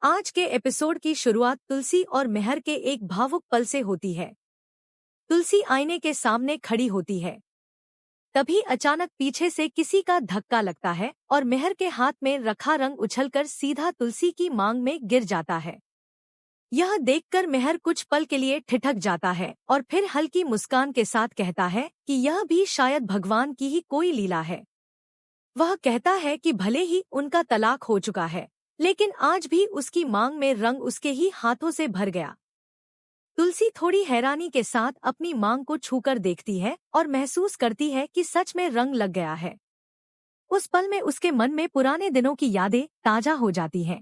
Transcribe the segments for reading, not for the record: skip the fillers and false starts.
आज के एपिसोड की शुरुआत तुलसी और मेहर के एक भावुक पल से होती है। तुलसी आईने के सामने खड़ी होती है। तभी अचानक पीछे से किसी का धक्का लगता है और मेहर के हाथ में रखा रंग उछलकर सीधा तुलसी की मांग में गिर जाता है। यह देखकर मेहर कुछ पल के लिए ठिठक जाता है और फिर हल्की मुस्कान के साथ कहता है कि यह भी शायद भगवान की ही कोई लीला है। वह कहता है कि भले ही उनका तलाक हो चुका है, लेकिन आज भी उसकी मांग में रंग उसके ही हाथों से भर गया। तुलसी थोड़ी हैरानी के साथ अपनी मांग को छूकर देखती है और महसूस करती है कि सच में रंग लग गया है। उस पल में उसके मन में पुराने दिनों की यादें ताजा हो जाती हैं।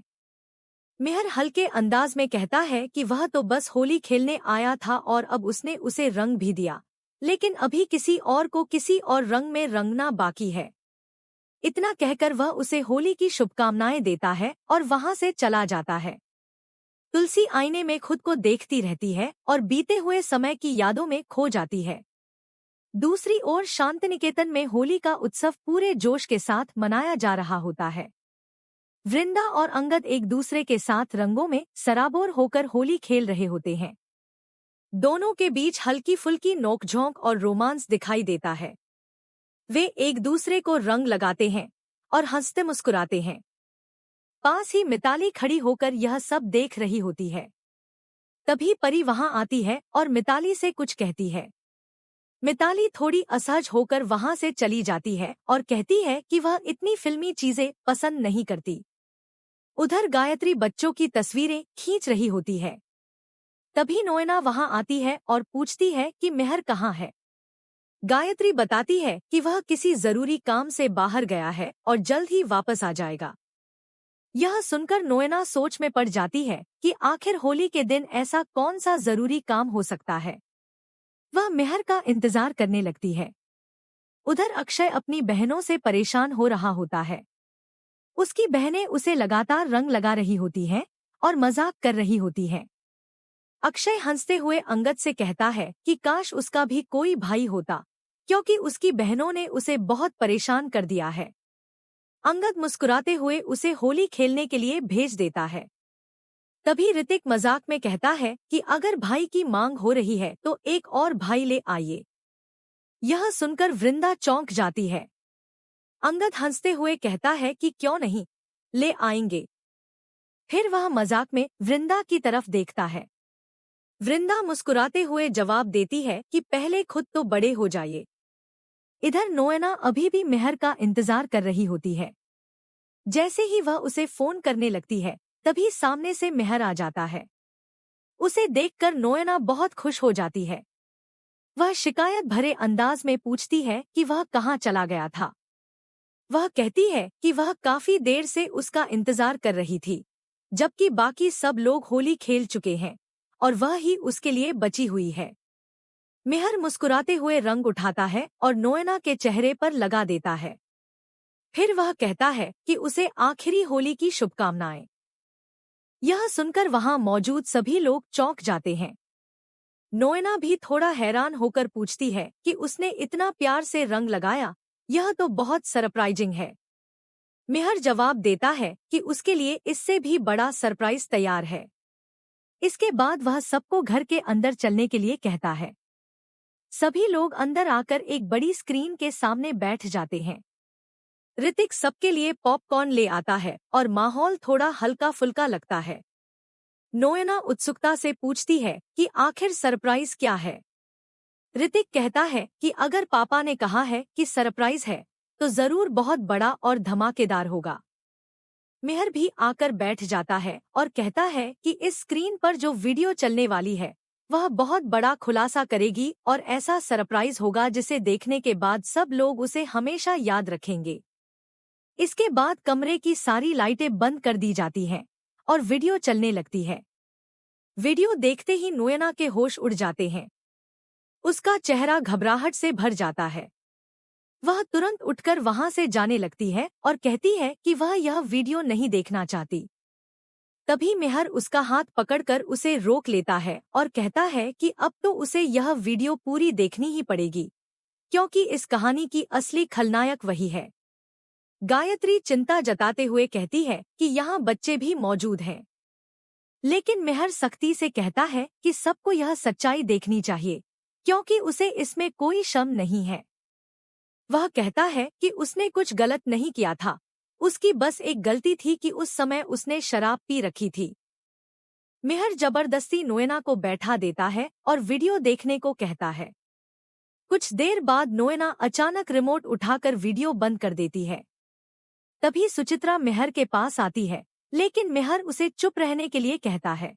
मेहर हल्के अंदाज में कहता है कि वह तो बस होली खेलने आया था और अब उसने उसे रंग भी दिया, लेकिन अभी किसी और को किसी और रंग में रंगना बाकी है। इतना कहकर वह उसे होली की शुभकामनाएं देता है और वहां से चला जाता है। तुलसी आईने में खुद को देखती रहती है और बीते हुए समय की यादों में खो जाती है। दूसरी ओर शांतिनिकेतन में होली का उत्सव पूरे जोश के साथ मनाया जा रहा होता है। वृंदा और अंगद एक दूसरे के साथ रंगों में सराबोर होकर होली खेल रहे होते हैं। दोनों के बीच हल्की फुल्की नोकझोंक और रोमांस दिखाई देता है। वे एक दूसरे को रंग लगाते हैं और हंसते मुस्कुराते हैं। पास ही मिताली खड़ी होकर यह सब देख रही होती है। तभी परी वहां आती है और मिताली से कुछ कहती है। मिताली थोड़ी असहज होकर वहां से चली जाती है और कहती है कि वह इतनी फिल्मी चीजें पसंद नहीं करती। उधर गायत्री बच्चों की तस्वीरें खींच रही होती है। तभी नोएना वहां आती है और पूछती है कि मेहर कहाँ है। गायत्री बताती है कि वह किसी जरूरी काम से बाहर गया है और जल्द ही वापस आ जाएगा। यह सुनकर नोएना सोच में पड़ जाती है कि आखिर होली के दिन ऐसा कौन सा जरूरी काम हो सकता है। वह मेहर का इंतजार करने लगती है। उधर अक्षय अपनी बहनों से परेशान हो रहा होता है। उसकी बहनें उसे लगातार रंग लगा रही होती हैं और मजाक कर रही होती हैं। अक्षय हंसते हुए अंगद से कहता है कि काश उसका भी कोई भाई होता, क्योंकि उसकी बहनों ने उसे बहुत परेशान कर दिया है। अंगद मुस्कुराते हुए उसे होली खेलने के लिए भेज देता है। तभी ऋतिक मजाक में कहता है कि अगर भाई की मांग हो रही है तो एक और भाई ले आइए। यह सुनकर वृंदा चौंक जाती है। अंगद हंसते हुए कहता है कि क्यों नहीं, ले आएंगे। फिर वह मजाक में वृंदा की तरफ देखता है। वृंदा मुस्कुराते हुए जवाब देती है कि पहले खुद तो बड़े हो जाइए। इधर नोएना अभी भी मेहर का इंतजार कर रही होती है। जैसे ही वह उसे फोन करने लगती है, तभी सामने से मेहर आ जाता है। उसे देखकर नोएना बहुत खुश हो जाती है। वह शिकायत भरे अंदाज में पूछती है कि वह कहाँ चला गया था। वह कहती है कि वह काफी देर से उसका इंतजार कर रही थी, जबकि बाकी सब लोग होली खेल चुके हैं और वह ही उसके लिए बची हुई है। मेहर मुस्कुराते हुए रंग उठाता है और नोएना के चेहरे पर लगा देता है। फिर वह कहता है कि उसे आखिरी होली की शुभकामनाएं। यह सुनकर वहां मौजूद सभी लोग चौंक जाते हैं। नोएना भी थोड़ा हैरान होकर पूछती है कि उसने इतना प्यार से रंग लगाया, यह तो बहुत सरप्राइजिंग है। मेहर जवाब देता है कि उसके लिए इससे भी बड़ा सरप्राइज तैयार है। इसके बाद वह सबको घर के अंदर चलने के लिए कहता है। सभी लोग अंदर आकर एक बड़ी स्क्रीन के सामने बैठ जाते हैं। ऋतिक सबके लिए पॉपकॉर्न ले आता है और माहौल थोड़ा हल्का फुल्का लगता है। नोएना उत्सुकता से पूछती है कि आखिर सरप्राइज क्या है। ऋतिक कहता है कि अगर पापा ने कहा है कि सरप्राइज है, तो जरूर बहुत बड़ा और धमाकेदार होगा। मेहर भी आकर बैठ जाता है और कहता है कि इस स्क्रीन पर जो वीडियो चलने वाली है, वह बहुत बड़ा खुलासा करेगी और ऐसा सरप्राइज होगा जिसे देखने के बाद सब लोग उसे हमेशा याद रखेंगे। इसके बाद कमरे की सारी लाइटें बंद कर दी जाती हैं और वीडियो चलने लगती है। वीडियो देखते ही नोएना के होश उड़ जाते हैं। उसका चेहरा घबराहट से भर जाता है। वह तुरंत उठकर वहां से जाने लगती है और कहती है कि वह यह वीडियो नहीं देखना चाहती। तभी मेहर उसका हाथ पकड़कर उसे रोक लेता है और कहता है कि अब तो उसे यह वीडियो पूरी देखनी ही पड़ेगी, क्योंकि इस कहानी की असली खलनायक वही है। गायत्री चिंता जताते हुए कहती है कि यहाँ बच्चे भी मौजूद हैं। लेकिन मेहर सख्ती से कहता है कि सबको यह सच्चाई देखनी चाहिए, क्योंकि उसे इसमें कोई शर्म नहीं है। वह कहता है कि उसने कुछ गलत नहीं किया था, उसकी बस एक गलती थी कि उस समय उसने शराब पी रखी थी। मेहर जबरदस्ती नोएना को बैठा देता है और वीडियो देखने को कहता है। कुछ देर बाद नोएना अचानक रिमोट उठाकर वीडियो बंद कर देती है। तभी सुचित्रा मेहर के पास आती है, लेकिन मेहर उसे चुप रहने के लिए कहता है।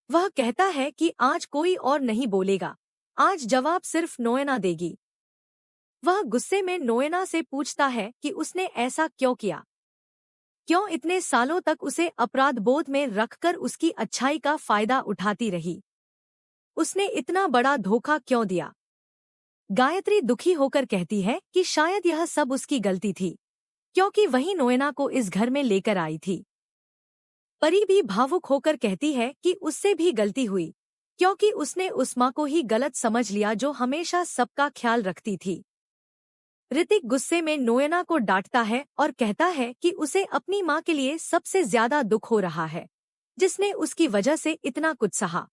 वह कहता है कि आज कोई और नहीं बोलेगा, आज जवाब सिर्फ नोएना देगी। वह गुस्से में नोएना से पूछता है कि उसने ऐसा क्यों किया, क्यों इतने सालों तक उसे अपराध बोध में रखकर उसकी अच्छाई का फायदा उठाती रही, उसने इतना बड़ा धोखा क्यों दिया। गायत्री दुखी होकर कहती है कि शायद यह सब उसकी गलती थी, क्योंकि वही नोएना को इस घर में लेकर आई थी। परी भी भावुक होकर कहती है कि उससे भी गलती हुई, क्योंकि उसने उस माँ को ही गलत समझ लिया जो हमेशा सबका ख्याल रखती थी। ऋतिक गुस्से में नोएना को डांटता है और कहता है कि उसे अपनी माँ के लिए सबसे ज्यादा दुख हो रहा है, जिसने उसकी वजह से इतना कुछ सहा।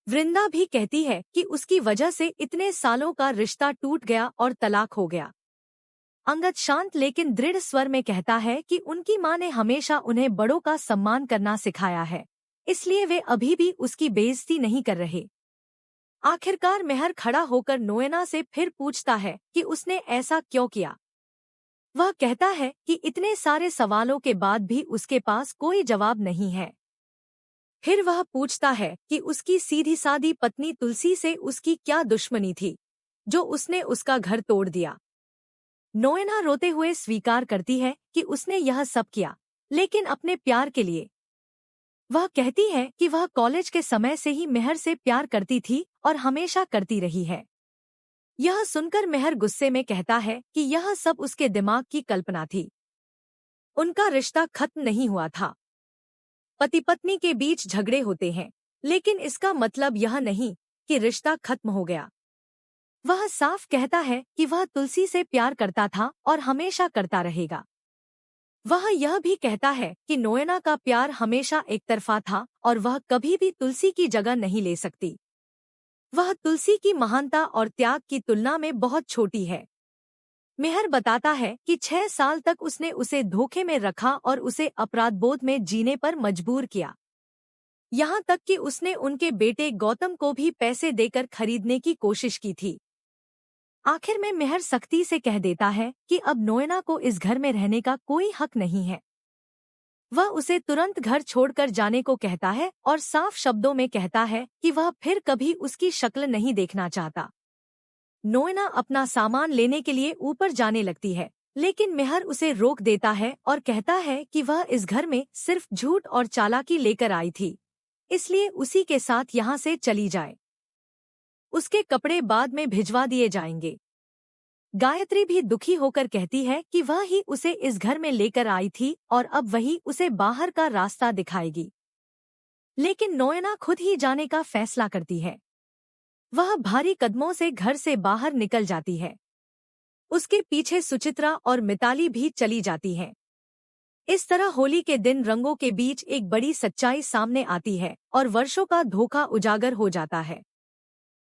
वृंदा भी कहती है कि उसकी वजह से इतने सालों का रिश्ता टूट गया और तलाक हो गया। अंगद शांत लेकिन दृढ़ स्वर में कहता है कि उनकी माँ ने हमेशा उन्हें बड़ों का सम्मान करना सिखाया है, इसलिए वे अभी भी उसकी बेइज्जती नहीं कर रहे। आखिरकार मेहर खड़ा होकर नोएना से फिर पूछता है कि उसने ऐसा क्यों किया। वह कहता है कि इतने सारे सवालों के बाद भी उसके पास कोई जवाब नहीं है। फिर वह पूछता है कि उसकी सीधी सादी पत्नी तुलसी से उसकी क्या दुश्मनी थी, जो उसने उसका घर तोड़ दिया। नोएना रोते हुए स्वीकार करती है कि उसने यह सब किया, लेकिन अपने प्यार के लिए। वह कहती है कि वह कॉलेज के समय से ही मेहर से प्यार करती थी और हमेशा करती रही है। यह सुनकर मेहर गुस्से में कहता है कि यह सब उसके दिमाग की कल्पना थी, उनका रिश्ता खत्म नहीं हुआ था। पति पत्नी के बीच झगड़े होते हैं, लेकिन इसका मतलब यह नहीं कि रिश्ता खत्म हो गया। वह साफ कहता है कि वह तुलसी से प्यार करता था और हमेशा करता रहेगा। वह यह भी कहता है कि नोएना का प्यार हमेशा एक तरफा था और वह कभी भी तुलसी की जगह नहीं ले सकती। वह तुलसी की महानता और त्याग की तुलना में बहुत छोटी है। मेहर बताता है कि 6 साल तक उसने उसे धोखे में रखा और उसे अपराधबोध में जीने पर मजबूर किया। यहाँ तक कि उसने उनके बेटे गौतम को भी पैसे देकर खरीदने की कोशिश की थी। आखिर में मेहर सख्ती से कह देता है कि अब नोएना को इस घर में रहने का कोई हक नहीं है। वह उसे तुरंत घर छोड़कर जाने को कहता है और साफ शब्दों में कहता है कि वह फिर कभी उसकी शक्ल नहीं देखना चाहता। नोएना अपना सामान लेने के लिए ऊपर जाने लगती है, लेकिन मेहर उसे रोक देता है और कहता है कि वह इस घर में सिर्फ झूठ और चालाकी लेकर आई थी, इसलिए उसी के साथ यहाँ से चली जाए। उसके कपड़े बाद में भिजवा दिए जाएंगे। गायत्री भी दुखी होकर कहती है कि वह ही उसे इस घर में लेकर आई थी और अब वही उसे बाहर का रास्ता दिखाएगी। लेकिन नोएना खुद ही जाने का फैसला करती है। वह भारी कदमों से घर से बाहर निकल जाती है। उसके पीछे सुचित्रा और मिताली भी चली जाती हैं। इस तरह होली के दिन रंगों के बीच एक बड़ी सच्चाई सामने आती है और वर्षों का धोखा उजागर हो जाता है।